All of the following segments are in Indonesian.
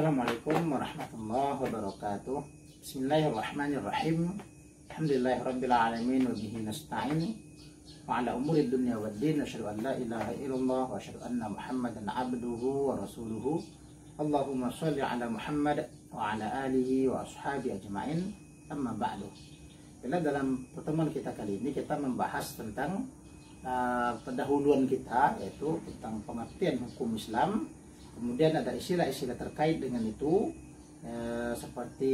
Assalamualaikum warahmatullahi wabarakatuh. Bismillahirrahmanirrahim. Alhamdulillahirabbil alamin wa bihi nasta'in wa ala umuri dunya waddin. Asyhadu an la ilaha illallah wa asyhadu anna Muhammadan abduhu wa rasuluhu. Allahumma shalli ala Muhammad wa ala alihi wa ashabihi ajmain. Amma ba'du. Dalam pertemuan kita kali ini kita membahas tentang pendahuluan kita, yaitu tentang pengertian hukum Islam. Kemudian ada istilah-istilah terkait dengan itu, seperti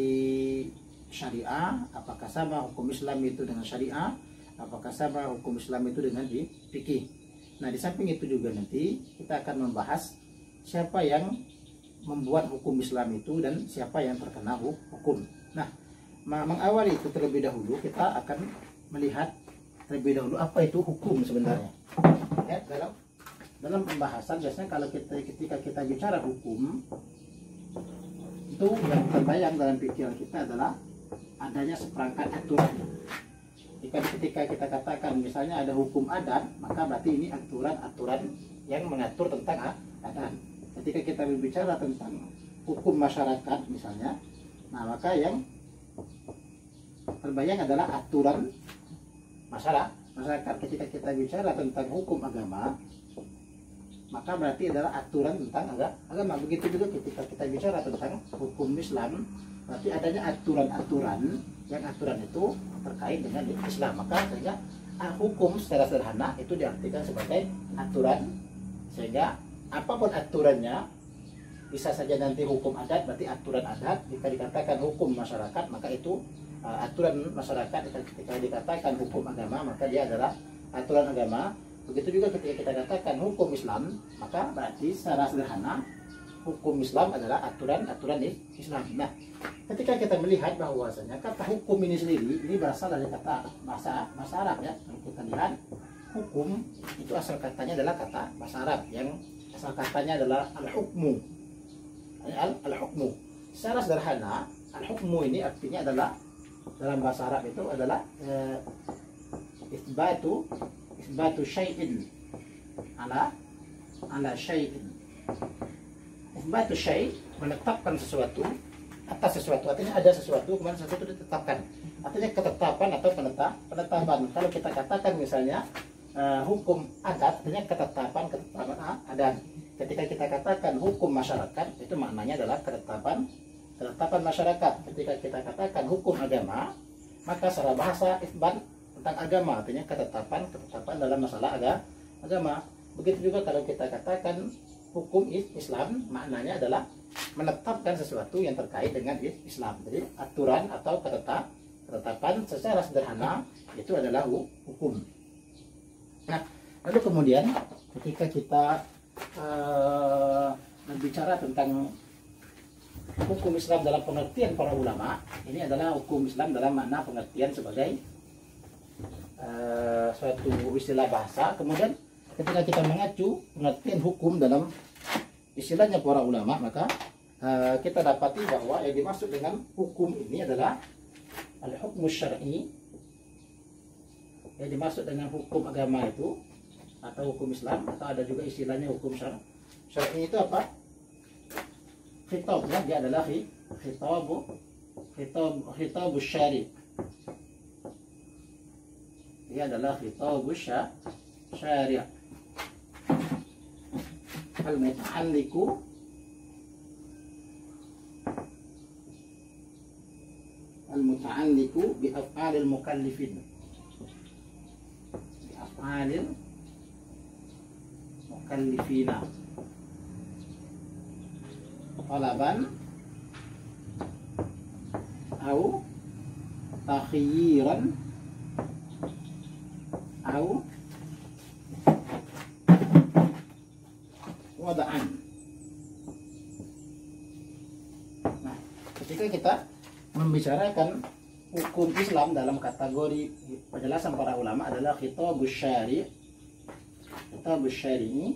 syariah, apakah sama hukum Islam itu dengan syariah, apakah sama hukum Islam itu dengan fikih. Nah, di samping itu juga nanti kita akan membahas siapa yang membuat hukum Islam itu dan siapa yang terkena hukum. Nah, mengawali itu terlebih dahulu kita akan melihat terlebih dahulu apa itu hukum sebenarnya. Ya, dalam pembahasan biasanya kalau ketika kita bicara hukum itu yang terbayang dalam pikiran kita adalah adanya seperangkat aturan. Ketika kita katakan misalnya ada hukum adat, maka berarti ini aturan-aturan yang mengatur tentang adat. Ketika kita berbicara tentang hukum masyarakat misalnya, nah maka yang terbayang adalah aturan masyarakat. Ketika kita bicara tentang hukum agama, maka berarti adalah aturan tentang agama. Begitu juga ketika kita bicara tentang hukum Islam, berarti adanya aturan-aturan yang aturan itu terkait dengan Islam. Maka sehingga hukum secara sederhana itu diartikan sebagai aturan, sehingga apapun aturannya, bisa saja nanti hukum adat berarti aturan adat. Jika dikatakan hukum masyarakat, maka itu aturan masyarakat. Ketika dikatakan hukum agama, maka dia adalah aturan agama. Begitu juga ketika kita katakan hukum Islam, maka berarti secara sederhana hukum Islam adalah aturan-aturan Islam. Nah, ketika kita melihat bahwasanya kata hukum ini sendiri ini berasal dari kata bahasa Arab, ya. Kalau kita lihat hukum itu asal katanya adalah kata bahasa Arab yang asal katanya adalah al-hukmu. Al-hukmu. Secara sederhana, al-hukmu ini artinya adalah dalam bahasa Arab itu adalah isbatu syai'in ala syai'in. Isbatu syai', menetapkan sesuatu atas sesuatu, artinya ada sesuatu kemudian sesuatu ditetapkan, artinya ketetapan atau penetapan. Kalau kita katakan misalnya hukum adat, artinya ketetapan adat. Ketika kita katakan hukum masyarakat, itu maknanya adalah ketetapan masyarakat. Ketika kita katakan hukum agama, maka secara bahasa isbat tentang agama, artinya ketetapan dalam masalah agama. Begitu juga kalau kita katakan hukum Islam, maknanya adalah menetapkan sesuatu yang terkait dengan Islam. Jadi aturan atau ketetapan secara sederhana itu adalah hukum. Nah, lalu kemudian ketika kita berbicara tentang hukum Islam dalam pengertian para ulama, ini adalah hukum Islam dalam makna pengertian sebagai suatu istilah bahasa. Kemudian ketika kita mengacu pengertian hukum dalam istilahnya para ulama, maka kita dapati bahwa yang dimaksud dengan hukum ini adalah al-hukmu syar'i. Yang dimaksud dengan hukum agama itu atau hukum Islam, atau ada juga istilahnya hukum syar'i itu apa? Khitab, ya, dia adalah khitabus syari'. Dia adalah khitabus syari'. Al-muta'alliqu bi af'alil mukallifin. Bi af'alil mukallifina. Talaban au takhyiran au wada'an. Nah, ketika kita membicarakan hukum Islam dalam kategori penjelasan para ulama adalah khitabus syari'. Khitabus syari'i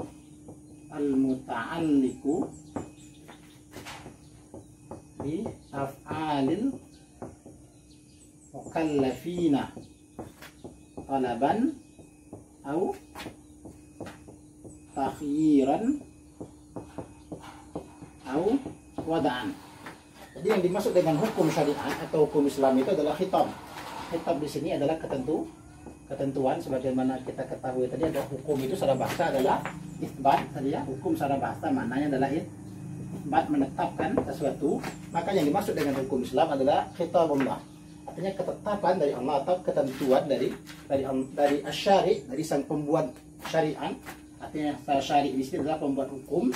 al-muta'alliqu bi af'alil mukallafina talaban au takhyiran au wada'an. Jadi yang dimaksud dengan hukum syariat atau hukum Islam itu adalah khitab. Khitab di sini adalah ketentuan sebagaimana kita ketahui tadi. Ada hukum itu secara bahasa adalah isbat tadi ya. Hukum secara bahasa maknanya adalah isbat, menetapkan sesuatu. Maka yang dimaksud dengan hukum Islam adalah khitabullah. Artinya ketetapan dari Allah atau ketentuan dari asyari, dari sang pembuat syariat. Artinya syari di sini adalah pembuat hukum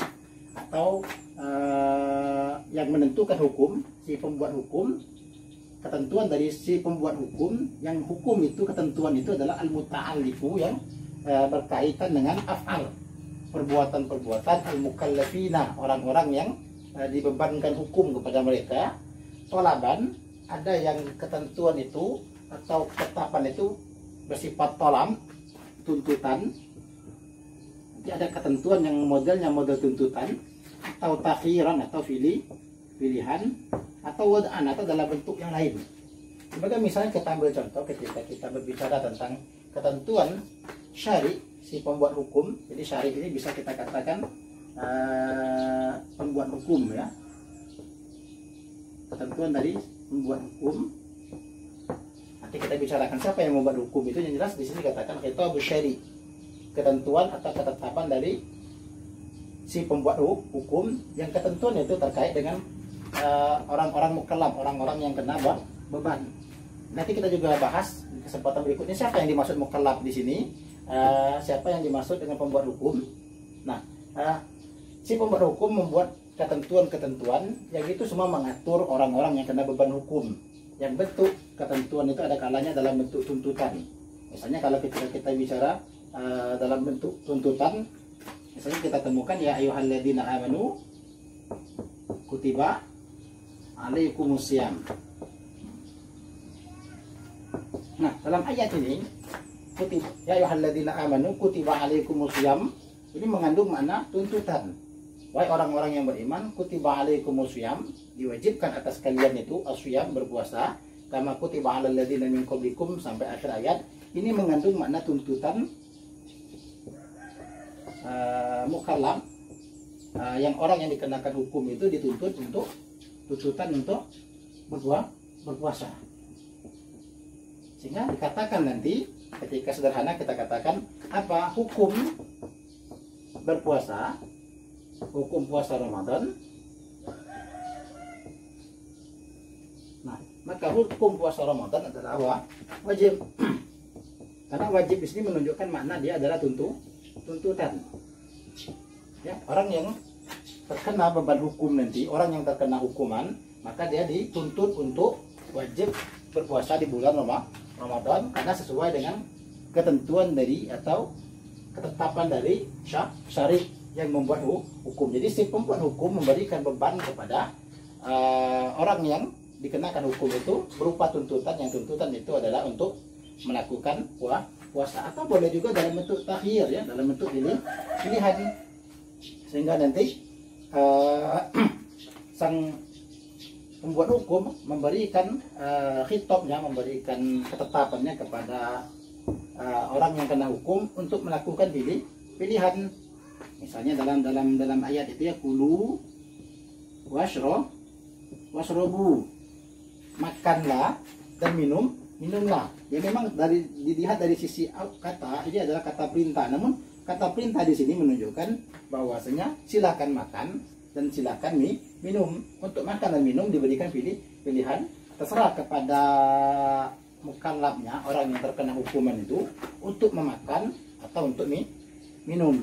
atau yang menentukan hukum, si pembuat hukum, ketentuan dari si pembuat hukum. Yang hukum itu, ketentuan itu adalah al-muta'allifu, yang berkaitan dengan af'al, perbuatan-perbuatan, al-mukallafina, orang-orang yang dibebankan hukum kepada mereka. Tolaban, ada yang ketentuan itu atau ketetapan itu bersifat tolam, tuntutan. Jadi ada ketentuan yang modelnya model tuntutan, atau takhiran atau pilihan, atau wad'an atau dalam bentuk yang lain. Sebagai misalnya kita ambil contoh ketika kita berbicara tentang ketentuan syari, si pembuat hukum. Jadi syari ini bisa kita katakan pembuat hukum ya. Ketentuan dari pembuat hukum. Nanti kita bicarakan siapa yang membuat hukum itu, yang jelas di sini katakan khitabus syari, ketentuan atau ketetapan dari si pembuat hukum, yang ketentuan itu terkait dengan orang-orang mukallaf, orang-orang yang kena beban. Nanti kita juga bahas di kesempatan berikutnya siapa yang dimaksud mukallaf di sini, siapa yang dimaksud dengan pembuat hukum. Nah, si pembuat hukum membuat ketentuan-ketentuan yang itu semua mengatur orang-orang yang kena beban hukum. Yang bentuk ketentuan itu ada kalanya dalam bentuk tuntutan. Misalnya kalau kita bicara dalam bentuk tuntutan, misalnya kita temukan ya ayyuhalladzina amanu kutiba alaikumusiyam. Nah, dalam ayat ini kutiba ya ayyuhalladzina amanu kutiba alaikumusiyam ini mengandung makna tuntutan. Wahai orang-orang yang beriman, kutiba alaikumusiyam, diwajibkan atas kalian itu asyam, berpuasa, kama kutiba alal ladzina min qablikum sampai akhir ayat. Ini mengandung makna tuntutan mukallaf, yang orang yang dikenakan hukum itu dituntut untuk tuntutan untuk berpuasa. Sehingga dikatakan nanti ketika sederhana kita katakan apa hukum berpuasa, hukum puasa Ramadan. Nah, maka hukum puasa Ramadan adalah wajib. Karena wajib di sini menunjukkan makna dia adalah tuntutan. Ya, orang yang terkena beban hukum nanti, orang yang terkena hukuman, maka dia dituntut untuk wajib berpuasa di bulan Ramadan karena sesuai dengan ketentuan dari atau ketetapan dari syari yang membuat hukum. Jadi si pembuat hukum memberikan beban kepada orang yang dikenakan hukum itu berupa tuntutan, yang tuntutan itu adalah untuk melakukan puasa, atau boleh juga dalam bentuk takhir ya, dalam bentuk pilihan, sehingga nanti sang pembuat hukum memberikan khitabnya, memberikan ketetapannya kepada orang yang kena hukum untuk melakukan pilihan. Misalnya dalam ayat itu ya kulu washrobu, makanlah dan minumlah. Ya memang dilihat dari sisi kata ini adalah kata perintah, namun kata perintah di sini menunjukkan bahwasanya silakan makan dan silakan minum. Untuk makan dan minum diberikan pilihan, terserah kepada mukallafnya, orang yang terkena hukuman itu untuk memakan atau untuk minum.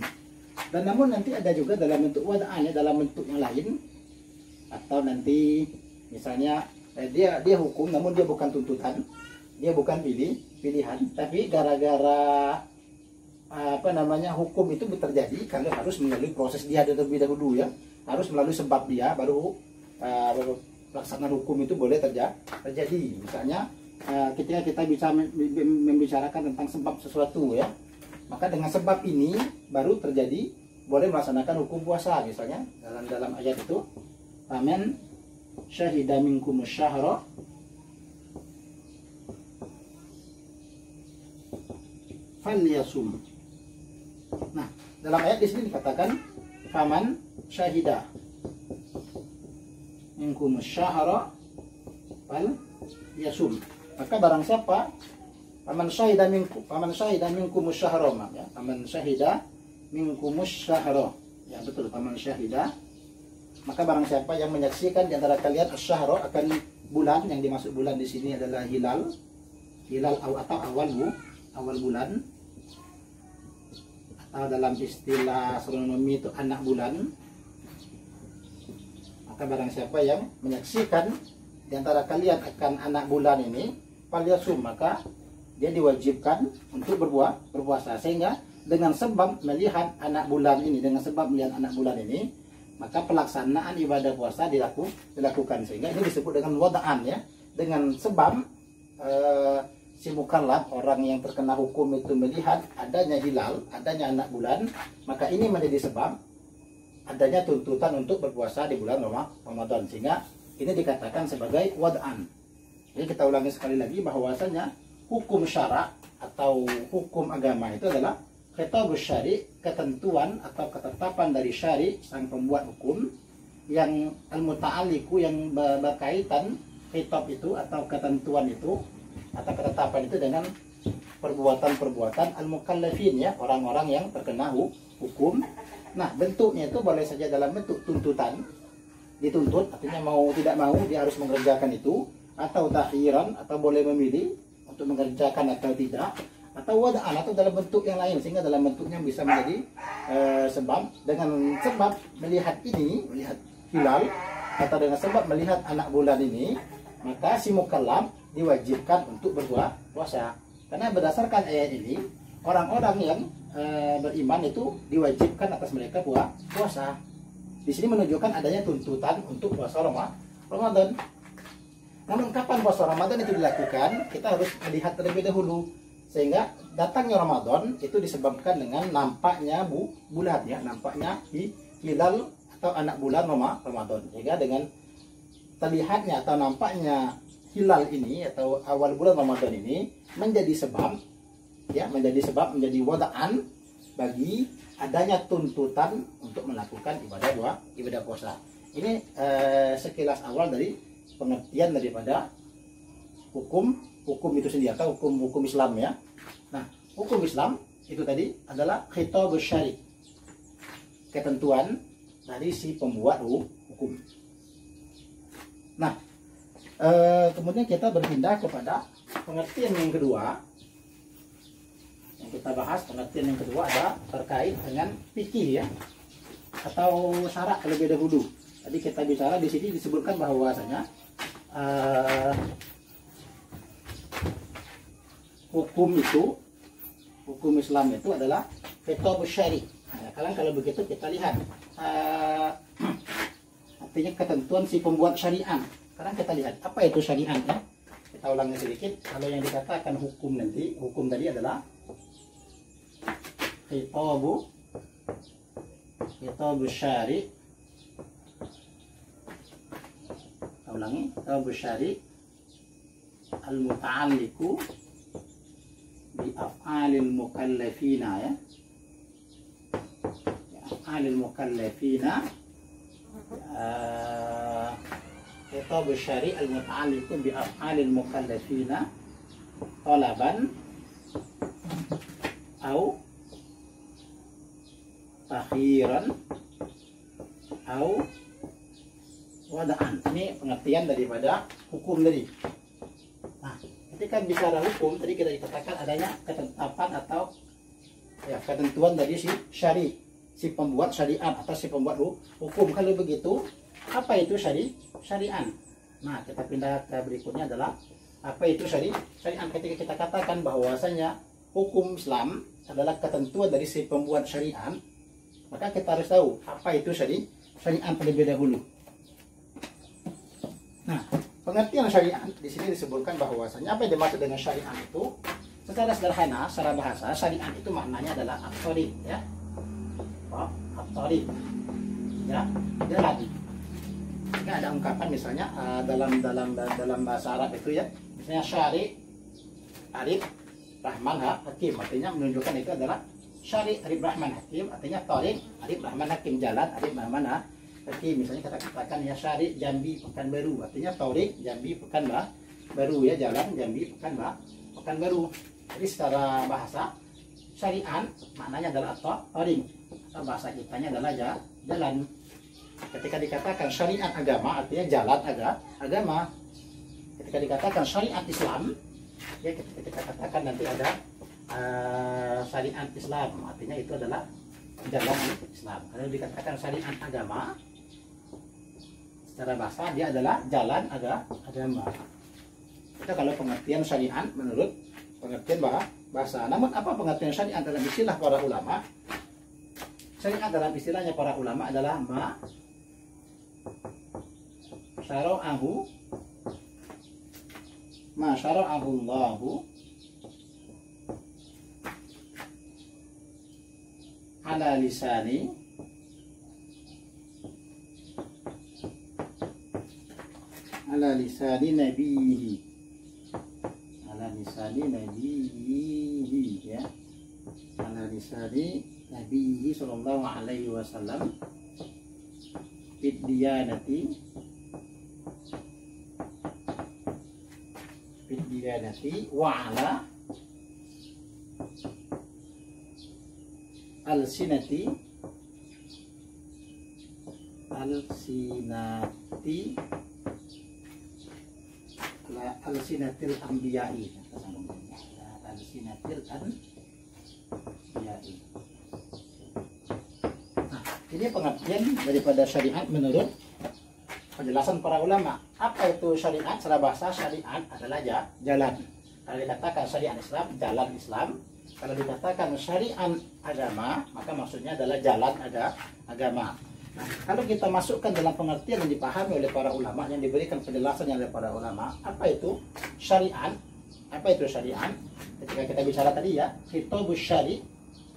Dan namun nanti ada juga dalam bentuk wada'an, dalam bentuk yang lain, atau nanti misalnya dia hukum namun dia bukan tuntutan, dia bukan pilihan, tapi gara-gara hukum itu terjadi karena harus melalui proses dia terlebih dahulu ya, harus melalui sebab dia baru pelaksanaan hukum itu boleh terjadi. Misalnya ketika kita bisa membicarakan tentang sebab sesuatu ya, maka dengan sebab ini baru terjadi boleh melaksanakan hukum puasa. Misalnya dalam ayat itu amen syahida minkum syahra falyasum. Nah, dalam ayat di sini dikatakan faman syahida. minkumus syahra fal yasum. Maka barang siapa paman syahida minkumus syahra, ya. Paman syahida minkumus syahra. Ya betul, paman syahida. Maka barang siapa yang menyaksikan di antara kalian asy-syahra, akan bulan, yang dimaksud bulan di sini adalah hilal atau awal bulan, atau dalam istilah astronomi itu anak bulan. Maka barang siapa yang menyaksikan di antara kalian akan anak bulan ini, falyasum, maka dia diwajibkan untuk berpuasa. Sehingga dengan sebab melihat anak bulan ini, maka pelaksanaan ibadah puasa dilakukan. Sehingga ini disebut dengan wada'an, ya. Dengan sebab si mukallaf, orang yang terkena hukum itu melihat adanya hilal, adanya anak bulan, maka ini menjadi sebab adanya tuntutan untuk berpuasa di bulan Ramadan. Sehingga ini dikatakan sebagai wada'an. Jadi kita ulangi sekali lagi bahwasanya hukum syara atau hukum agama itu adalah khitabus syari, ketentuan atau ketetapan dari syari, sang pembuat hukum, yang al-muta'alliqu, yang berkaitan, khitab itu atau ketentuan itu atau ketetapan itu dengan perbuatan-perbuatan al-mukallafin, ya, orang-orang yang terkena hukum. Nah, bentuknya itu boleh saja dalam bentuk tuntutan, dituntut, artinya mau tidak mau dia harus mengerjakan itu, atau takhiran, atau boleh memilih untuk mengerjakan atau tidak, atau wada'an, atau dalam bentuk yang lain. Sehingga dalam bentuknya bisa menjadi sebab, dengan sebab melihat hilal, atau dengan sebab melihat anak bulan ini, maka si mukallaf diwajibkan untuk berpuasa. Karena berdasarkan ayat ini, orang-orang yang beriman itu diwajibkan atas mereka puasa. Di sini menunjukkan adanya tuntutan untuk puasa Ramadan. Namun kapan puasa Ramadan itu dilakukan, kita harus melihat terlebih dahulu. Sehingga datangnya Ramadan itu disebabkan dengan nampaknya bulan, ya, nampaknya hilal atau anak bulan Ramadan. Sehingga dengan terlihatnya atau nampaknya hilal ini atau awal bulan Ramadan ini menjadi sebab, ya, menjadi wada'an bagi adanya tuntutan untuk melakukan ibadah puasa. Ini sekilas awal dari pengertian daripada hukum itu sendiri atau hukum Islam, ya. Nah, hukum Islam itu tadi adalah khitabus syari, ketentuan dari si pembuat hukum. Nah, kemudian kita berpindah kepada pengertian yang kedua. Yang kita bahas, pengertian yang kedua adalah terkait dengan fikih, ya, atau syarak terlebih dahulu. Tadi kita bicara di sini disebutkan bahwasanya hukum Islam itu adalah khitabus syari. Nah, kalau begitu kita lihat artinya ketentuan si pembuat syariat. Sekarang kita lihat apa itu syariat, ya. Kita ulangi sedikit. Kalau yang dikatakan hukum tadi adalah khitabus syari. Kita ulangi, khitabus syari al-muta'alliqu bi af'alil mukallafina, ya. Af'alil mukallafina, khitabus syari al-muta'alliqu bi af'alil mukallafina talaban au takhiran au wada'an. Ini pengertian daripada hukum tadi. Nah, ketika bicara hukum tadi kita dikatakan adanya ketetapan atau, ya, ketentuan dari si syari, si pembuat syariat atau si pembuat hukum. Kalau begitu, apa itu syariat? Nah, kita pindah ke berikutnya adalah apa itu syariat. Ketika kita katakan bahwasanya hukum Islam adalah ketentuan dari si pembuat syariat, maka kita harus tahu apa itu syariat terlebih dahulu. Nah, pengertian syariat di sini disebutkan bahwasanya apa yang dimaksud dengan syariat itu, secara sederhana, secara bahasa, syariat itu maknanya adalah at-thariq, ya. At-thariq, ya, jalan. Jika ada ungkapan misalnya dalam bahasa Arab itu, ya, misalnya syari, arif, rahman, hakim, artinya menunjukkan itu adalah syari, arif, rahman, hakim, artinya thariq, arif, rahman, hakim, jalan, arif, rahman, Seperti misalnya katakan ya Syari Jambi Pekanbaru, artinya Taurik Jambi Pekanbaru ya, jalan Jambi Pekanbaru. Jadi secara bahasa syariat maknanya adalah Taurik, atau bahasa kitanya adalah jalan. Ketika dikatakan syariat agama artinya jalan agama. Ketika dikatakan syariat Islam ya, ketika katakan nanti ada syariat Islam artinya itu adalah jalan Islam. Kalau dikatakan syariat agama secara bahasa dia adalah jalan agama. Itu kalau pengertian syariat menurut pengertian bahasa. Namun apa pengertian syariat dalam istilah para ulama? Syariat dalam istilahnya para ulama adalah ma syara'ahu Allahu ala lisani nabihi, ala lisani nabihi ya, ala lisani nabihi sallallahu alaihi wasallam fid diyanati wa ala alsinatil anbiya'i, alsinatil anbiya'i. Nah, ini pengertian daripada syariat menurut penjelasan para ulama. Apa itu syariat? Secara bahasa syariat adalah jalan. Kalau dikatakan syariat Islam, jalan Islam. Kalau dikatakan syariat agama, maka maksudnya adalah jalan agama. Nah, kalau kita masukkan dalam pengertian yang dipahami oleh para ulama, yang diberikan penjelasan oleh para ulama, apa itu syariat? Apa itu syariat? Ketika kita bicara tadi ya, kitabus syari,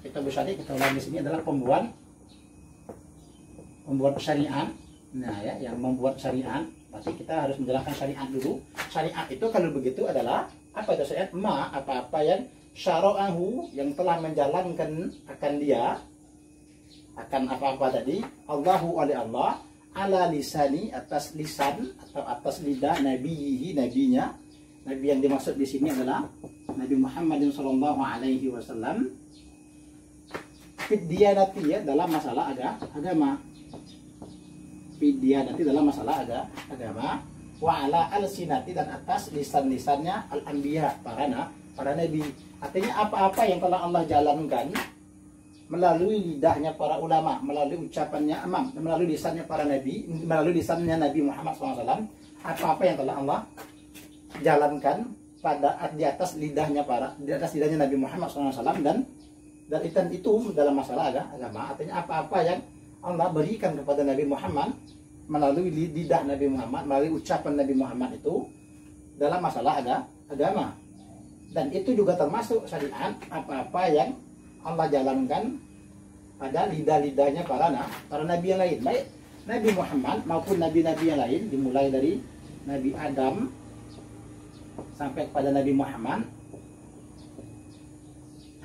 kita ulangi di sini adalah pembuat syariat. Nah ya, yang membuat syariat, berarti kita harus menjelaskan syariat dulu. Syariat itu kalau begitu adalah apa itu syariat? Apa-apa yang syara'ahu, yang telah menjalankan akan dia, akan apa-apa tadi, Allahu oleh Allah, ala lisani, atas lisan atau atas lidah nabiyihi, nabinya. Nabi yang dimaksud di sini adalah Nabi Muhammad sallallahu alaihi wasallam, fid diyanati ya, dalam masalah agama. Dia nanti dalam masalah agama, wa ala alsinati, dan atas lisan-lisannya al-anbiya, para nabi. Artinya apa-apa yang telah Allah jalankan melalui lidahnya para ulama, melalui ucapannya melalui lisannya para nabi, melalui lisannya Nabi Muhammad SAW, apa-apa yang telah Allah jalankan di atas lidahnya Nabi Muhammad SAW, dan itu dalam masalah agama. Artinya apa-apa yang Allah berikan kepada Nabi Muhammad melalui lidah Nabi Muhammad, melalui ucapan Nabi Muhammad itu dalam masalah agama. Dan itu juga termasuk syariat, apa-apa yang Allah jalankan pada lidah-lidahnya para nabi yang lain, baik Nabi Muhammad maupun nabi-nabi yang lain, dimulai dari Nabi Adam sampai kepada Nabi Muhammad.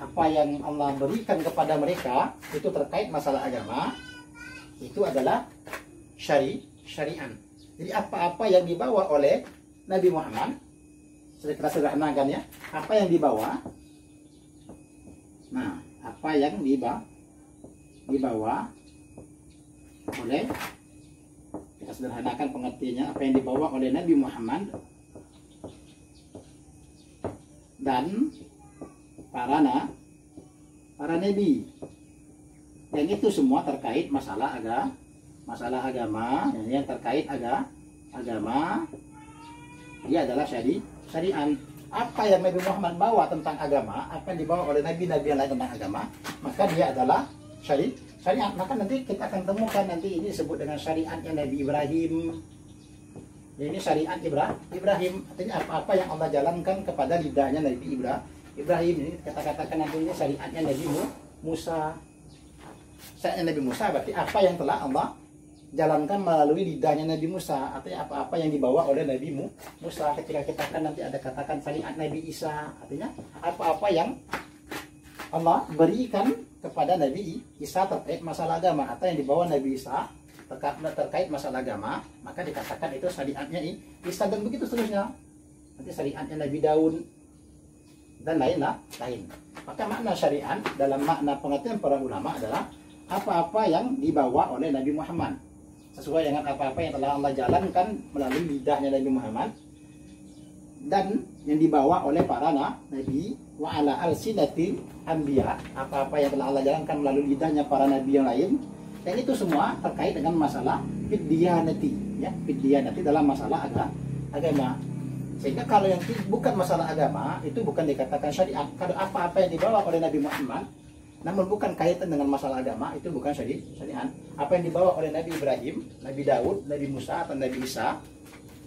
Apa yang Allah berikan kepada mereka itu terkait masalah agama, itu adalah syariat. Jadi apa-apa yang dibawa oleh Nabi Muhammad, kita sederhanakan ya, apa yang dibawa, nah apa yang dibawa oleh, kita sederhanakan pengertiannya, apa yang dibawa oleh Nabi Muhammad dan para nabi, yang itu semua terkait masalah agama, yang terkait agama, dia adalah syariat. Apa yang Nabi Muhammad bawa tentang agama, apa yang dibawa oleh nabi-nabi yang lain tentang agama, maka dia adalah syariat. Maka nanti kita akan temukan, nanti ini disebut dengan syariatnya Nabi Ibrahim. Ini syariat Ibrahim, artinya apa-apa yang Allah jalankan kepada lidahnya Nabi Ibrahim. Ini kata-katakan nanti ini syariatnya Nabi Musa. Syariatnya Nabi Musa berarti apa yang telah Allah jalankan melalui lidahnya Nabi Musa, artinya apa-apa yang dibawa oleh Nabi Musa. Ketika kita akan nanti ada katakan syariat Nabi Isa, artinya apa-apa yang Allah berikan kepada Nabi Isa terkait masalah agama, atau yang dibawa Nabi Isa terkait masalah agama, maka dikatakan itu syariatnya Isa, dan begitu seterusnya. Nanti syariatnya Nabi Daud dan lain. Maka makna syariat dalam makna pengertian para ulama adalah apa-apa yang dibawa oleh Nabi Muhammad, sesuai dengan apa-apa yang telah Allah jalankan melalui lidahnya Nabi Muhammad dan yang dibawa oleh para nabi, wa ala alsinati anbiya, apa-apa yang telah Allah jalankan melalui lidahnya para nabi yang lain. Dan itu semua terkait dengan masalah fiddiyanati, ya, fiddiyanati dalam masalah agama. Sehingga kalau yang bukan masalah agama itu bukan dikatakan syariat. Kalau apa-apa yang dibawa oleh Nabi Muhammad namun bukan kaitan dengan masalah agama, itu bukan syariat. Apa yang dibawa oleh Nabi Ibrahim, Nabi Daud, Nabi Musa atau Nabi Isa,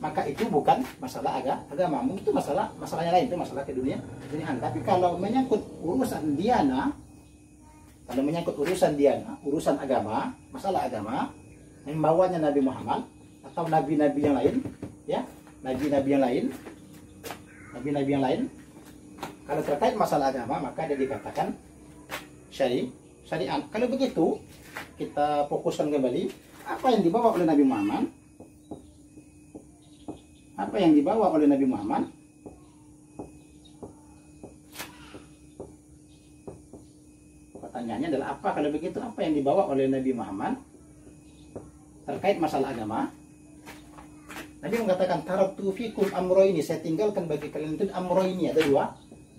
maka itu bukan masalah agama. Mungkin itu masalahnya lain, itu masalah keduniaan. Tapi kalau menyangkut urusan diana, urusan agama, masalah agama yang bawanya Nabi Muhammad atau nabi-nabi yang lain, ya, nabi-nabi yang lain, kalau terkait masalah agama maka dia dikatakan syariat. Kalau begitu kita fokuskan kembali apa yang dibawa oleh Nabi Muhammad. Apa yang dibawa oleh Nabi Muhammad? Pertanyaannya adalah apa kalau begitu, apa yang dibawa oleh Nabi Muhammad terkait masalah agama? Nabi mengatakan taraktu fikum amroini, saya tinggalkan bagi kalian itu amroini, ada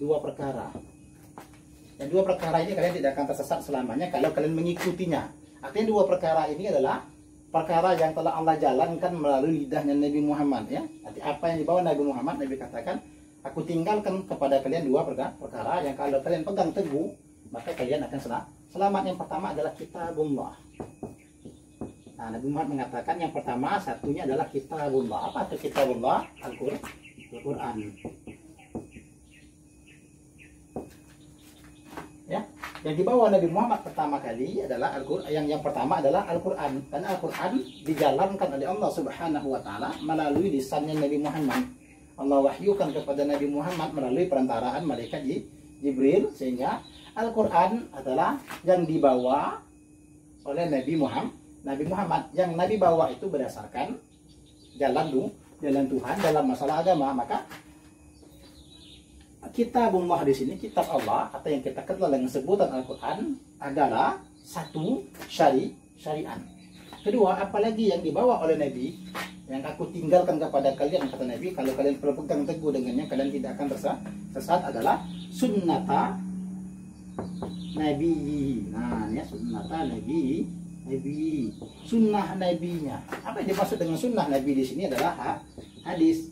dua perkara. Dan dua perkara ini kalian tidak akan tersesat selamanya kalau kalian mengikutinya. Artinya dua perkara ini adalah perkara yang telah Allah jalankan melalui lidahnya Nabi Muhammad, ya. Nanti apa yang dibawa Nabi Muhammad, Nabi katakan, aku tinggalkan kepada kalian dua perkara yang kalau kalian pegang teguh maka kalian akan selamat. Yang pertama adalah kitabullah. Nah, Nabi Muhammad mengatakan yang pertama satunya adalah kitabullah. Apa itu kitabullah? Al-Quran. Ya, yang dibawa Nabi Muhammad pertama kali adalah Al-Quran. Yang pertama adalah Al-Quran. Karena Al-Quran dijalankan oleh Allah Subhanahu wa Ta'ala melalui lisannya Nabi Muhammad. Allah wahyukan kepada Nabi Muhammad melalui perantaraan malaikat Jibril, sehingga Al-Quran adalah yang dibawa oleh Nabi Muhammad. Yang Nabi bawa itu berdasarkan jalan Tuhan dalam masalah agama. Maka kitabullah di sini, kitab Allah atau yang kita kenal dengan sebutan Al-Quran adalah satu syariat. Kedua, apalagi yang dibawa oleh Nabi, yang aku tinggalkan kepada kalian, kata Nabi, kalau kalian berpegang teguh dengannya kalian tidak akan tersesat, adalah sunnata Nabi. Nah, ya, sunnata Nabi, sunnah nabinya. Apa yang dimaksud dengan sunnah Nabi di sini adalah hadis.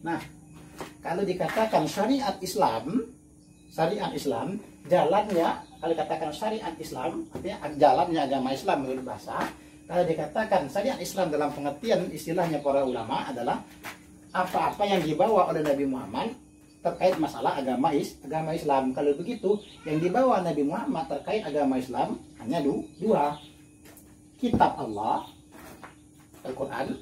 Nah, kalau dikatakan syariat Islam, jalannya, kalau dikatakan syariat Islam, artinya jalannya agama Islam menurut bahasa. Kalau dikatakan syariat Islam dalam pengertian istilahnya para ulama adalah apa-apa yang dibawa oleh Nabi Muhammad terkait masalah agama Islam. Kalau begitu, yang dibawa Nabi Muhammad terkait agama Islam hanya dua. Kitab Allah, Al-Quran,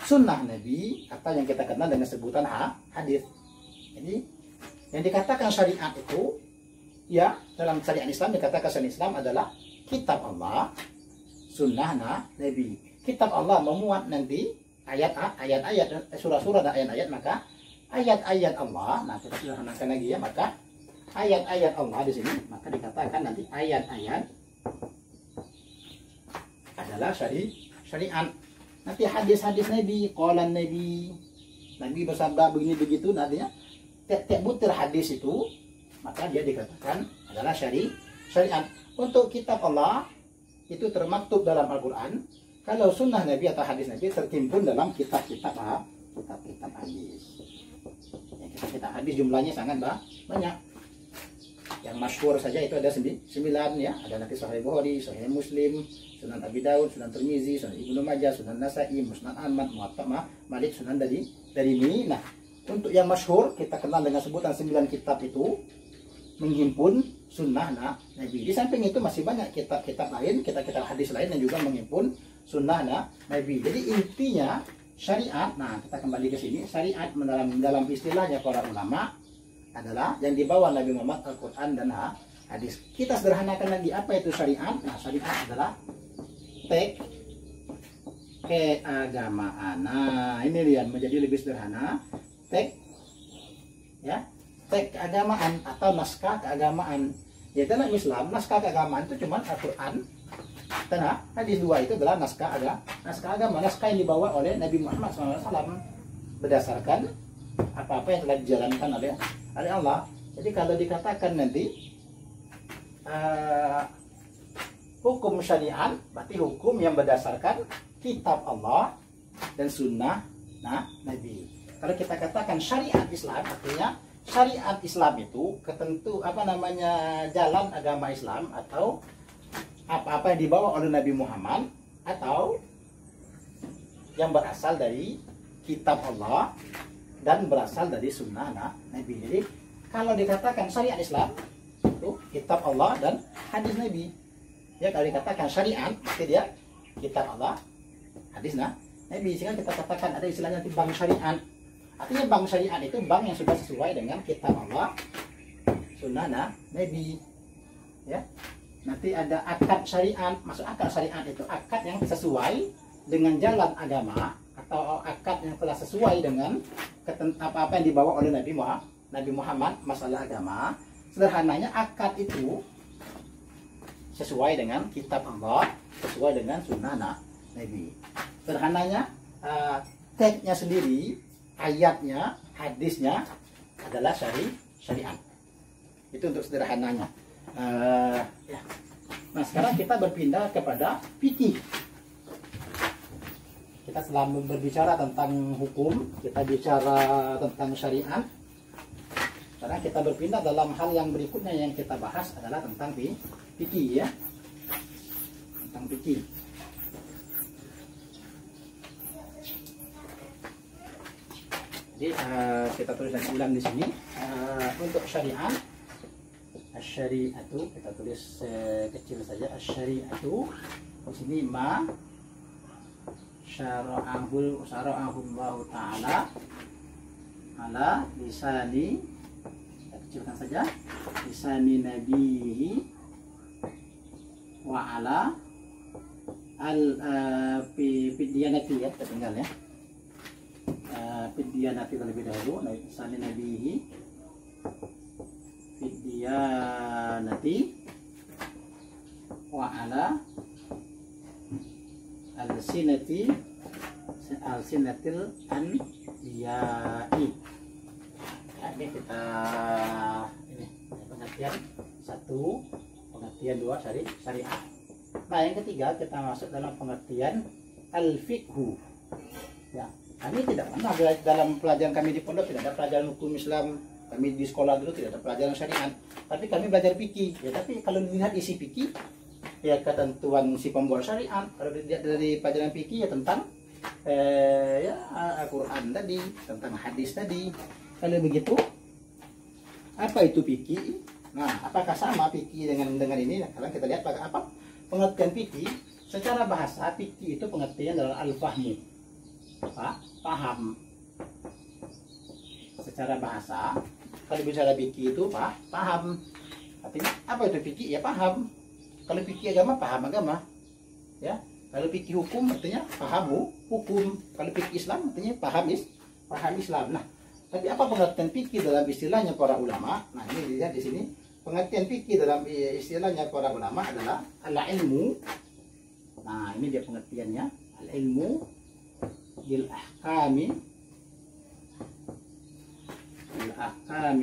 sunnah Nabi atau yang kita kenal dengan sebutan hadis. Jadi yang dikatakan syariat itu, ya, dalam syariat Islam dikatakan syariat Islam adalah kitab Allah, sunnah Nabi. Kitab Allah memuat nanti ayat-ayat, surah-surah dan ayat-ayat, maka ayat-ayat Allah, nah kita sederhanakan lagi ya, maka ayat-ayat Allah di sini, maka dikatakan nanti ayat-ayat adalah syariat. Nanti hadis-hadis Nabi, qalan Nabi bersabda begini begitu, nantinya tiap butir hadis itu maka dia dikatakan adalah syariat. Untuk kitab Allah itu termaktub dalam Al-Quran. Kalau sunnah Nabi atau hadis Nabi tertimbun dalam kitab-kitab hadis. Yang kitab hadis jumlahnya sangat banyak. Yang masyhur saja itu ada 9 ya. Ada nanti Sahih Bukhari, Sahih Muslim, Sunan Abi Daud, Sunan Tirmizi, Sunan Ibnu Majah, Sunan Nasa'i, Musnad Ahmad, Muwatta Malik, Sunan dari ini. Nah, untuk yang masyhur kita kenal dengan sebutan 9 kitab itu menghimpun sunnah Nabi. Di samping itu masih banyak kitab-kitab lain, kitab-kitab hadis lain yang juga menghimpun sunnah Nabi. Jadi intinya syariat, nah kita kembali ke sini, syariat dalam istilahnya para ulama adalah yang dibawa Nabi Muhammad, Al-Quran dan hadis. Kita sederhanakan lagi, apa itu syariat? Nah, syariat adalah teks keagamaan. Nah, ini lihat menjadi lebih sederhana. Teks ya, teks keagamaan atau naskah keagamaan. Ya, dalam Islam naskah keagamaan itu cuma Al-Qur'an. Karena hadis 2 itu adalah naskah agama, naskah yang dibawa oleh Nabi Muhammad SAW berdasarkan apa-apa yang telah dijalankan oleh Allah. Jadi kalau dikatakan nanti hukum syariat, berarti hukum yang berdasarkan kitab Allah dan sunnah Nabi. Kalau kita katakan syariat Islam, artinya syariat Islam itu ketentu jalan agama Islam atau apa-apa yang dibawa oleh Nabi Muhammad atau yang berasal dari kitab Allah dan berasal dari sunnah Nabi. Jadi kalau dikatakan syariat Islam itu kitab Allah dan hadis Nabi. Ya, kalau dikatakan syariat berarti dia kitab Allah, hadis Nabi. Sehingga kita katakan ada istilahnya bank syariat. Artinya bank syariat itu bank yang sudah sesuai dengan kitab Allah, sunnah Nabi. Ya. Nanti ada akad syariat. Maksud akad syariat itu akad yang sesuai dengan jalan agama atau akad yang telah sesuai dengan apa-apa yang dibawa oleh Nabi Muhammad masalah agama. Sederhananya akad itu sesuai dengan kitab Allah, sesuai dengan sunnah Nabi. Sederhananya teksnya sendiri, ayatnya, hadisnya adalah syariat. Itu untuk sederhananya. Ya. Nah, sekarang kita berpindah kepada fikih. Kita selama berbicara tentang hukum, kita bicara tentang syariat. Sekarang kita berpindah dalam hal yang berikutnya yang kita bahas adalah tentang fikih, ya. Tentang fikih. Jadi kita tulis dan ulang di sini. Untuk syariat, asyari'atu kita tulis kecil saja. Asyari'atu di sini ma syara'ahu Allah Ta'ala ala lisani, kita kecilkan saja, lisani nabihi wa ala al fidiyanati, ya, tertinggal ya, fidiyanati terlebih dahulu, lisani nabihi fidiyanati wa ala al-sinatil anbiya'i. Ini kita pengertian 1, pengertian 2 syariat. Nah, yang ketiga kita masuk dalam pengertian al-fiqhu. Ya, kami tidak pernah dalam pelajaran kami di pondok tidak ada pelajaran hukum Islam. Kami di sekolah dulu tidak ada pelajaran syariat, tapi kami belajar fikih. Ya, tapi kalau dilihat isi fikih, ya ketentuan si pembuat syariat. Kalau dilihat dari pelajaran fikih ya tentang ya Al-Quran tadi, tentang hadis tadi. Kalau begitu, apa itu fikih? Nah, apakah sama fikih dengan ini? Nah, sekarang kita lihat apa pengertian fikih. Secara bahasa fikih itu pengertian adalah al-fahmu, paham. Secara bahasa, kalau bicara fikih itu paham. Artinya apa itu fikih? Ya paham. Kalau fikih agama, paham agama. Ya. Kalau fikih hukum artinya paham hukum. Kalau fikih Islam artinya paham Islam. Nah, tapi apa pengertian fikih dalam istilahnya para ulama? Nah, ini dilihat di sini. Pengertian fikih dalam istilahnya para ulama adalah al-ilmu. Nah, ini dia pengertiannya. Al-ilmu bil ahkami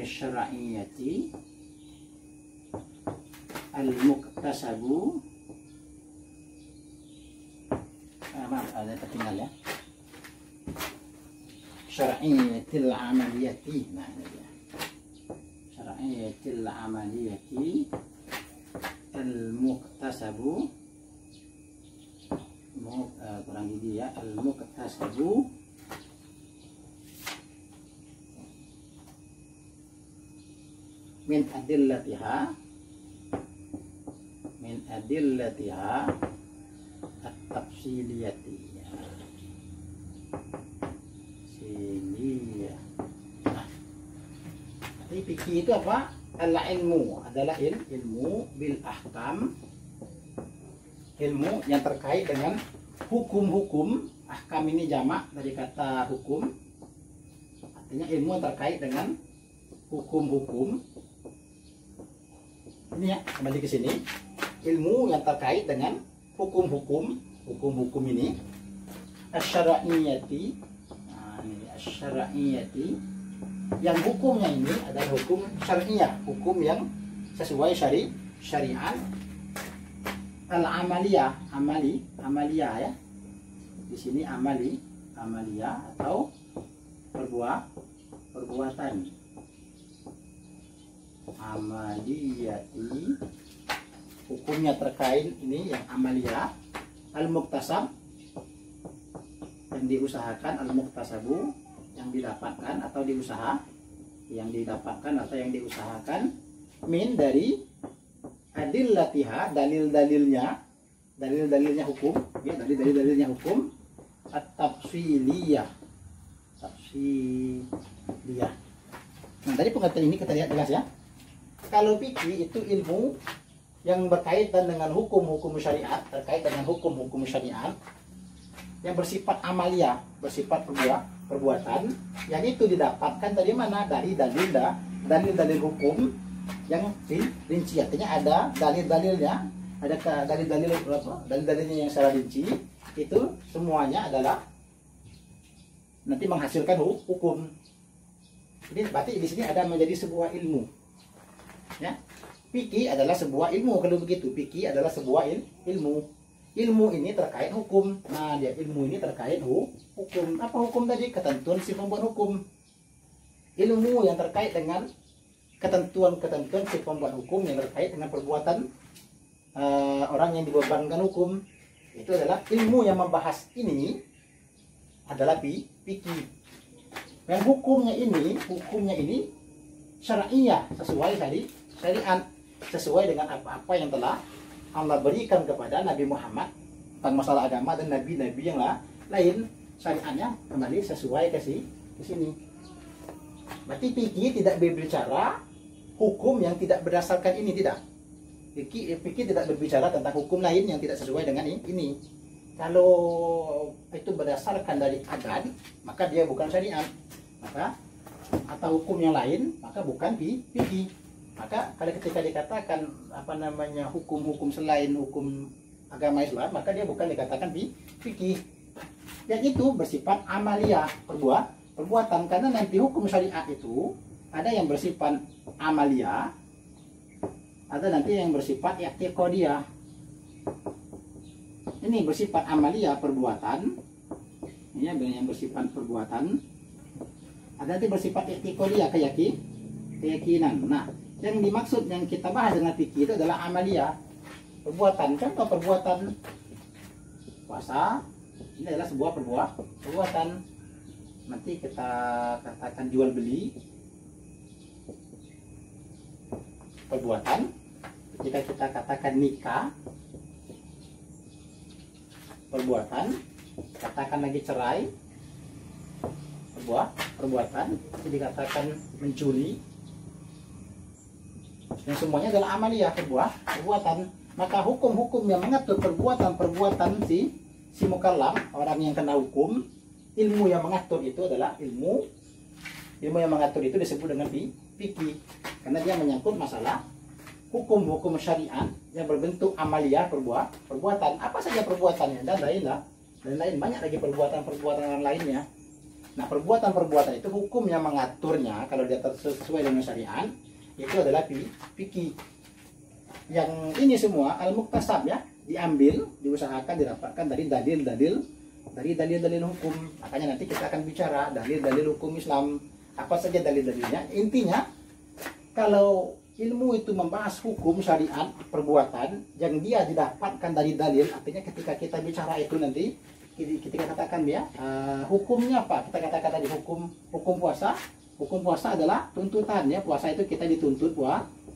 syar'iyyati al-muktasabu, maaf ada tertinggal ya, syar'iyyatil amaliyati. Nah, ini dia syar'iyyatil amaliyati al-muktasabu, kurang gigi ya, al-muktasabu min adillatiha at-tafsiliyati. Nah, jadi fikih itu apa? Al-ilmu adalah ilmu bil ahkam, ilmu yang terkait dengan hukum-hukum. Ahkam ini jamak dari kata hukum, artinya ilmu yang terkait dengan hukum-hukum. Ini ya, kembali ke sini, ilmu yang terkait dengan hukum-hukum, hukum-hukum ini asy-syar'iyyati. Nah, ini asy-syar'iyyati, yang hukumnya ini adalah hukum syariah, hukum yang sesuai syariat. Al-amaliyah, amaliyah ya. Di sini amaliyah atau perbuatan. Amaliyati, hukumnya terkait ini yang amaliyah. Al-muktasab, yang diusahakan. Al-muktasabu, yang didapatkan atau yang diusahakan. Min, dari adillatiha, dalil-dalilnya hukum ya, dalilnya hukum. At-tafsiliyah, nah tadi pengertian ini kita lihat jelas ya. Kalau fikih itu ilmu yang berkaitan dengan hukum-hukum syariat, terkait dengan hukum-hukum syariat yang bersifat amalia, bersifat perbuatan, yang itu didapatkan dari mana? Dari dalil hukum yang rinci, artinya ada dalil-dalilnya, ada dalil-dalilnya yang secara rinci. Itu semuanya adalah nanti menghasilkan hukum. Jadi berarti di sini ada menjadi sebuah ilmu. Ya, fikih adalah sebuah ilmu. Kalau begitu, fikih adalah sebuah ilmu. Ilmu ini terkait hukum. Nah, dia ilmu ini terkait hukum. Apa hukum tadi? Ketentuan si pembuat hukum. Ilmu yang terkait dengan ketentuan si pembuat hukum yang terkait dengan perbuatan orang yang dibebankan hukum. Itu adalah ilmu yang membahas ini adalah fikih. Dan hukumnya ini syariah, sesuai syariat, sesuai dengan apa-apa yang telah Allah berikan kepada Nabi Muhammad tentang masalah agama dan nabi-nabi yang lain. Syariatnya kembali sesuai ke sini. Berarti fikih tidak berbicara hukum yang tidak berdasarkan ini, tidak. Fikih tidak berbicara tentang hukum lain yang tidak sesuai dengan ini. Kalau itu berdasarkan dari adat, maka dia bukan syariat. Maka atau hukum yang lain, maka bukan fikih. Maka kalau ketika dikatakan hukum-hukum selain hukum agama Islam, maka dia bukan dikatakan fikih. Yang itu bersifat amaliyah, perbuatan. Karena nanti hukum syariat itu ada yang bersifat amaliyah, ada nanti yang bersifat i'tiqadiyah. Ini bersifat amaliyah, perbuatan. Ini yang bersifat perbuatan. Ada nanti bersifat i'tiqadiyah, keyakinan. Nah, yang dimaksud yang kita bahas dengan fikih itu adalah amaliyah, perbuatan. Contoh perbuatan puasa, ini adalah sebuah perbuatan. Nanti kita katakan jual beli, perbuatan. Ketika kita katakan nikah, perbuatan. Katakan lagi cerai, perbuatan. Jadi dikatakan mencuri, yang semuanya adalah amaliyah, perbuatan. Maka hukum-hukum yang mengatur perbuatan si mukallaf, orang yang kena hukum, ilmu yang mengatur itu adalah ilmu yang mengatur itu disebut dengan fikih, karena dia menyangkut masalah hukum-hukum syariat yang berbentuk amaliyah, perbuatan. Apa saja perbuatannya dan lain banyak lagi perbuatan lainnya. Nah, perbuatan itu hukum yang mengaturnya, kalau dia sesuai dengan syariat, itu adalah fikih. Yang ini semua al-muktasab ya, diambil, diusahakan, didapatkan dari dalil-dalil hukum. Makanya nanti kita akan bicara dalil-dalil hukum Islam. Apa saja dalil-dalilnya? Intinya, kalau ilmu itu membahas hukum syariat perbuatan yang dia didapatkan dari dalil, artinya ketika kita bicara itu nanti kita katakan ya hukumnya apa? Kita katakan tadi hukum puasa. Hukum puasa adalah tuntutan ya, puasa itu kita dituntut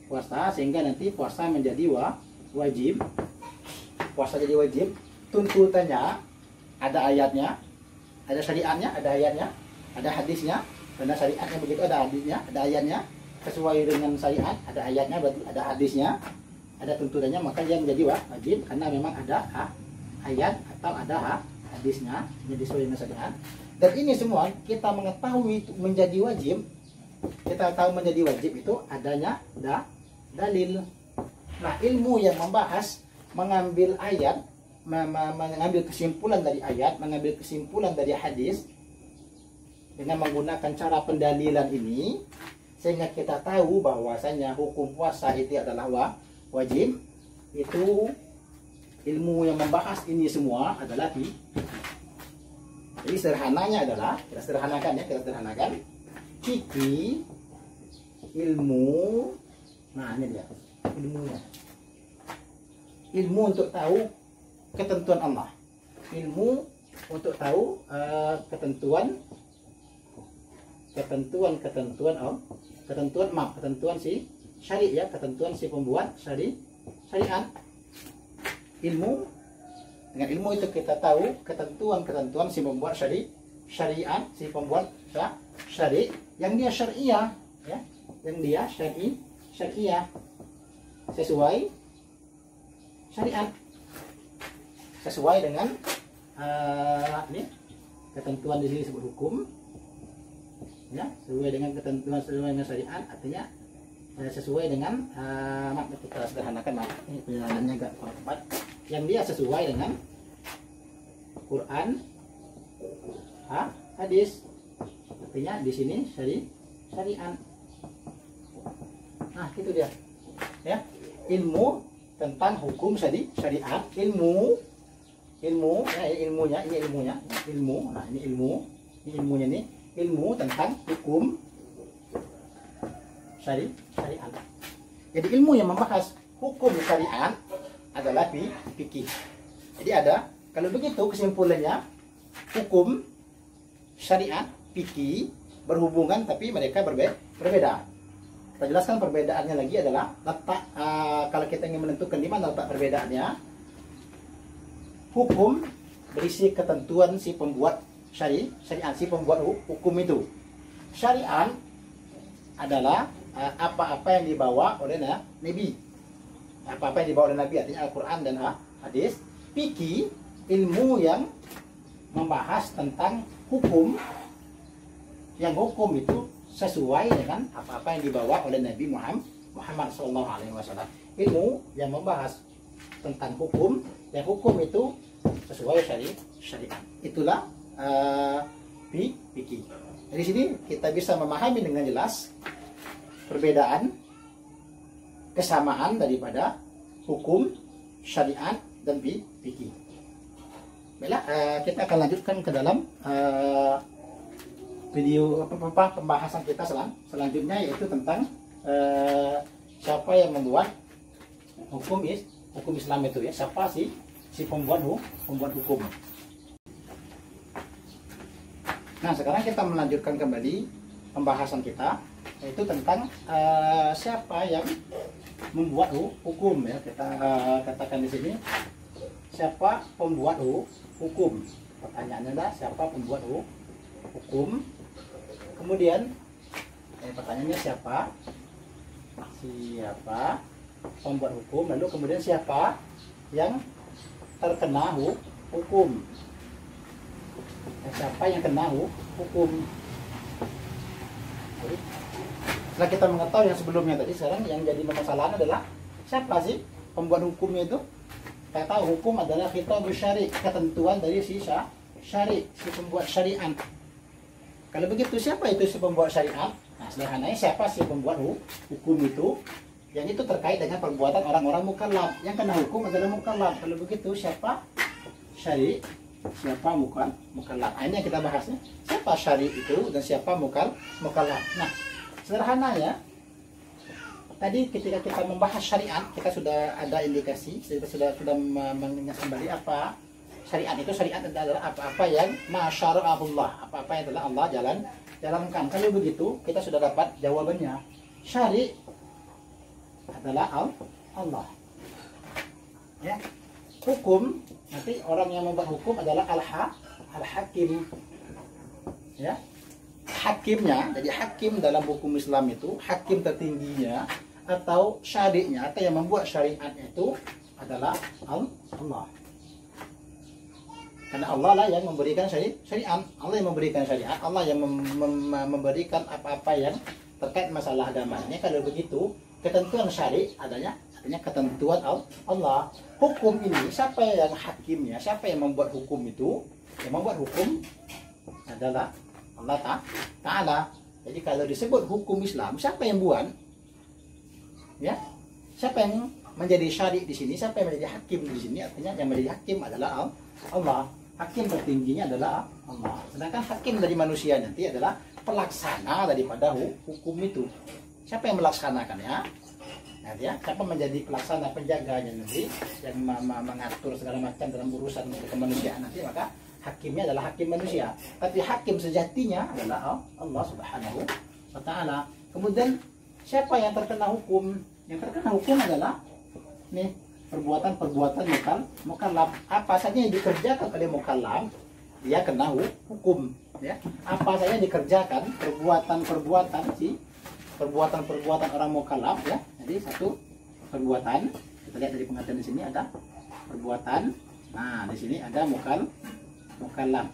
puasa sehingga nanti puasa menjadi wajib. Puasa jadi wajib, tuntutannya ada ayatnya, ada syariatnya, ada ayatnya, ada hadisnya. Karena syariatnya begitu, ada hadisnya, ada ayatnya. sesuai dengan syariat, ada ayatnya, berarti ada hadisnya, ada tuntunannya, maka yang menjadi wajib karena memang ada ayat atau ada hadisnya, jadi sesuai dengan syariat. Dan ini semua kita mengetahui menjadi wajib, kita tahu menjadi wajib itu adanya dalil. Nah, ilmu yang membahas, mengambil ayat, mengambil kesimpulan dari ayat, mengambil kesimpulan dari hadis dengan menggunakan cara pendalilan ini, sehingga kita tahu bahwasanya hukum puasa itu adalah wajib. Itu ilmu yang membahas ini semua adalah jadi sederhananya adalah, kita sederhanakan fikih, ilmu. Nah, ini dia ilmunya. Ilmu untuk tahu ketentuan Allah, ilmu untuk tahu ketentuan si syari, ya, ketentuan si pembuat syariat. Ilmu, dengan ilmu itu kita tahu ketentuan si pembuat syariat, si pembuat syari yang dia syariah, ya, yang dia syariah sesuai syariat, sesuai dengan ini ketentuan di sini disebut hukum, ya, sesuai dengan ketentuan, sesuai dengan syariat, artinya sesuai dengan kita sederhanakan, ini penjelasannya agak kurang tepat, yang dia sesuai dengan Quran, hadis, artinya di sini syariat. Nah, itu dia, ya, ilmu tentang hukum syariat, ilmu, ya, ilmu. Nah, ini ilmunya nih, ilmu tentang hukum syariat. Jadi ilmu yang membahas hukum syariat adalah fikih. Jadi ada, kalau begitu kesimpulannya, hukum syariat, fikih berhubungan tapi mereka berbeda. Kita jelaskan perbedaannya lagi adalah letak, kalau kita ingin menentukan di mana letak perbedaannya. Hukum berisi ketentuan si pembuat syariat, si pembuat hukum itu. Syariat adalah apa-apa yang dibawa oleh Nabi. Apa-apa yang dibawa oleh Nabi, artinya Al-Quran dan hadis. Fikih, ilmu yang membahas tentang hukum, yang hukum itu sesuai dengan apa-apa yang dibawa oleh Nabi Muhammad SAW. Ilmu yang membahas tentang hukum, yang hukum itu sesuai syariat. Itulah fikih. Dari sini kita bisa memahami dengan jelas perbedaan, kesamaan daripada hukum, syariat, dan fikih. Baiklah, kita akan lanjutkan ke dalam video pembahasan kita selanjutnya, yaitu tentang siapa yang membuat hukum Islam itu, ya, siapa si pembuat hukum. Nah, sekarang kita melanjutkan kembali pembahasan kita, yaitu tentang siapa yang membuat hukum, ya. Kita katakan di sini, siapa pembuat hukum. Pertanyaannya adalah siapa pembuat hukum. Kemudian pertanyaannya siapa pembuat hukum, lalu kemudian siapa yang terkena hukum, siapa yang kena hukum. Jadi, setelah kita mengetahui yang sebelumnya tadi, sekarang yang jadi permasalahan adalah siapa sih pembuat hukumnya itu. Kita tahu hukum adalah khitab syari, ketentuan dari si pembuat syariat. Kalau begitu, siapa itu si pembuat syariat? Nah, sederhananya, siapa si pembuat hukum itu? Yang itu terkait dengan perbuatan orang-orang mukallaf. Yang kena hukum adalah mukallaf. Kalau begitu, siapa mukallaf? Nah, ini yang kita bahasnya. Siapa syari itu dan siapa mukallaf? Nah, sederhananya, tadi ketika kita membahas syariat, kita sudah ada indikasi, kita sudah mengingat kembali apa syariat itu. Syariat adalah apa-apa yang masyara'ahullah, apa-apa yang telah Allah jalankan. Kalau begitu, kita sudah dapat jawabannya. Syari adalah Allah, ya. Hukum, nanti orang yang membuat hukum adalah al-hakim, ya. hakimnya, jadi hakim dalam hukum Islam itu, hakim tertingginya atau syari'nya atau yang membuat syariat itu adalah Allah. Karena Allah lah yang memberikan syariat, Allah yang memberikan syariat, Allah yang memberikan apa-apa yang terkait masalah agamanya. Kalau begitu, ketentuan syari adanya ketentuan Allah. Hukum ini siapa yang hakimnya, siapa yang membuat hukum itu? Yang membuat hukum adalah Allah Ta'ala. Jadi kalau disebut hukum Islam, siapa yang buat? Ya, siapa yang menjadi syari di sini? Siapa yang menjadi hakim di sini? Artinya yang menjadi hakim adalah Allah. Hakim tertingginya adalah Allah. Sedangkan hakim dari manusia nanti adalah pelaksana daripada hukum itu. Siapa yang melaksanakannya? Nah, ya, siapa menjadi pelaksana penjaganya nanti, yang mengatur segala macam dalam urusan kemanusiaan nanti, maka hakimnya adalah hakim manusia. Tapi hakim sejatinya adalah Allah Subhanahu wa Ta'ala. Kemudian siapa yang terkena hukum? Yang terkena hukum adalah nih, perbuatan-perbuatan mukallaf. Apa saja yang dikerjakan oleh mukallaf, dia kena hukum, ya. Apa saja yang dikerjakan, perbuatan orang mukallaf, ya. Jadi satu perbuatan, kita lihat dari pengertian di sini ada perbuatan. Nah, di sini ada mukallaf.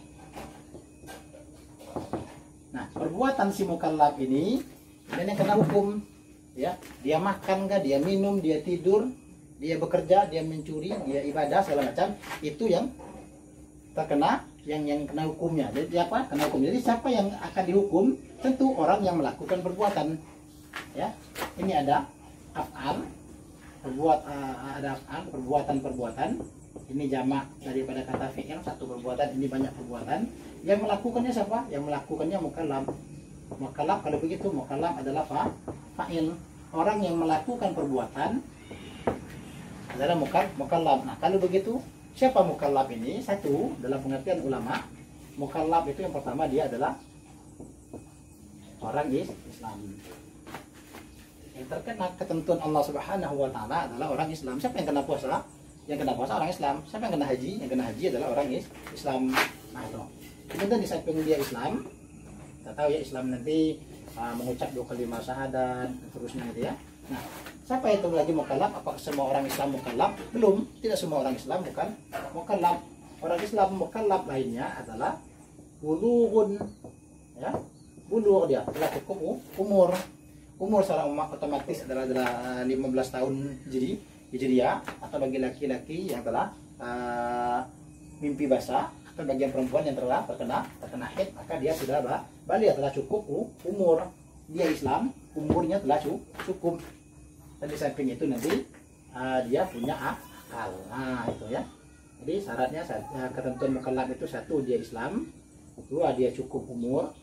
Nah, perbuatan si mukallaf ini yang kena hukum, ya. Dia makan kah, dia minum, dia tidur, dia bekerja, dia mencuri, dia ibadah segala macam, itu yang terkena, yang kena hukumnya. Jadi apa? Kena hukum. Jadi siapa yang akan dihukum? Tentu orang yang melakukan perbuatan. Ya, ini ada af'al, ada af'al, perbuatan. Ini jamak daripada kata fi'il, satu perbuatan, ini banyak perbuatan. Yang melakukannya siapa? Yang melakukannya mukallaf. Mukallaf, kalau begitu mukallaf adalah fa'il. Orang yang melakukan perbuatan adalah mukallaf. Nah, kalau begitu siapa mukallaf ini? Satu, dalam pengertian ulama, mukallaf itu yang pertama dia adalah orang Islam. Yang terkena ketentuan Allah Subhanahu wa Ta'ala adalah orang Islam. Siapa yang kena puasa? Yang kena puasa orang Islam. Siapa yang kena haji? Yang kena haji adalah orang Islam. Nah, itu. Kemudian di samping dia Islam, kita tahu ya Islam nanti mengucap 2 kalimat syahadat dan terusnya gitu ya. Nah, siapa itu lagi mukallaf? Apakah semua orang Islam mukallaf? Belum, tidak semua orang Islam bukan mukallaf. Orang Islam mukallaf lainnya adalah bulughun, ya. Bulugh, dia telah cukup umur. Umur secara otomatis adalah 15 tahun Hijriah, atau bagi laki-laki yang telah mimpi basah, atau bagi yang perempuan yang telah terkena haid, maka dia sudah balik, telah cukup umur. Dia Islam, umurnya telah cukup. Dan di samping itu nanti dia punya akal. Nah, itu ya. Jadi syaratnya, ketentuan mukallaf itu satu, dia Islam, dua, dia cukup umur,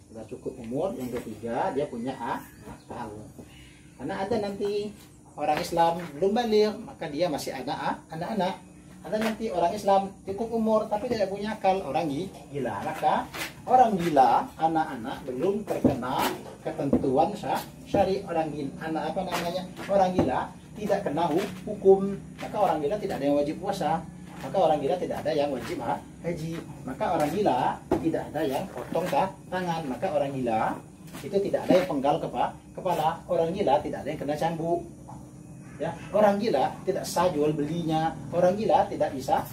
sudah cukup umur, yang ketiga dia punya akal. Karena ada nanti orang Islam belum balik, maka dia masih anak-anak. Ada nanti orang Islam cukup umur tapi tidak punya akal, orang gila. Maka orang gila, anak-anak belum terkena ketentuan syari. Orang gila, orang gila tidak kena hukum. Maka orang gila tidak ada yang wajib puasa. Maka orang gila tidak ada yang wajib haji. Maka orang gila tidak ada yang potong tangan. Maka orang gila itu tidak ada yang penggal kepala. Orang gila tidak ada yang kena cambuk. Ya, orang gila tidak sah jual belinya. Orang gila tidak bisa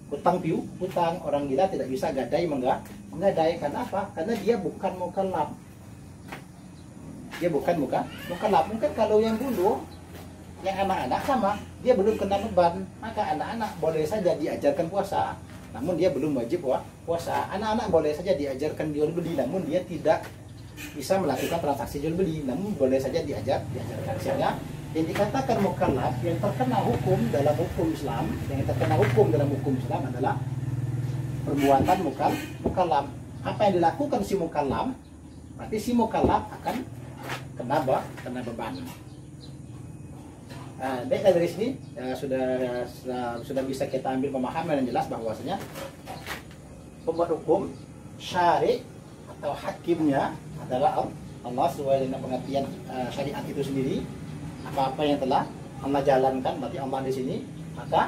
hutang. Orang gila tidak bisa menggadai. Karena apa? Karena dia bukan mukallaf. Dia bukan mukallaf. Mungkin kalau yang dulu, yang anak-anak sama, dia belum kena beban, maka anak-anak boleh saja diajarkan puasa, namun dia belum wajib puasa. Anak-anak boleh saja diajarkan jual beli, namun dia tidak bisa melakukan transaksi jual beli, namun boleh saja diajarkan. Sehingga yang dikatakan mukallaf, yang terkena hukum dalam hukum Islam, adalah perbuatan mukallaf. Apa yang dilakukan si mukallaf, berarti si mukallaf akan kena beban. Baik, dari sini sudah bisa kita ambil pemahaman yang jelas bahwasanya pembuat hukum syari atau hakimnya adalah Allah sesuai dengan pengertian syariat itu sendiri. Apa-apa yang telah Allah jalankan berarti Allah di sini. Maka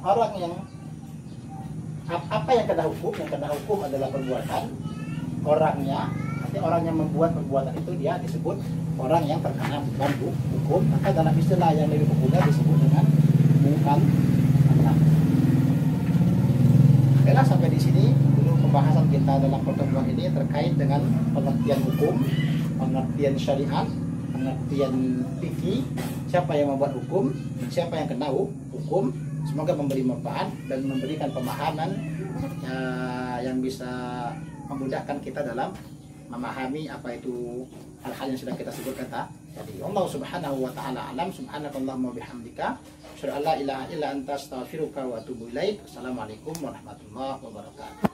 orang yang Apa yang kena hukum? Yang kena hukum adalah perbuatan orangnya. Nanti orang yang membuat perbuatan itu dia disebut orang yang terkena beban hukum. Maka dalam istilah yang lebih populer disebut dengan mukallaf. Oke, sampai di sini dulu pembahasan kita dalam pertemuan ini terkait dengan pengertian hukum, pengertian syariat, pengertian fikih, siapa yang membuat hukum, siapa yang kena hukum. Semoga memberi manfaat dan memberikan pemahaman yang bisa memudahkan kita dalam memahami apa itu hal-hal yang sudah kita sebutkan tadi. Allah Subhanahu wa taala alam. Subhanakallahumma bihamdika asyhadu an la ilaha illa anta astaghfiruka wa atubu ilaik. Assalamualaikum warahmatullahi wabarakatuh.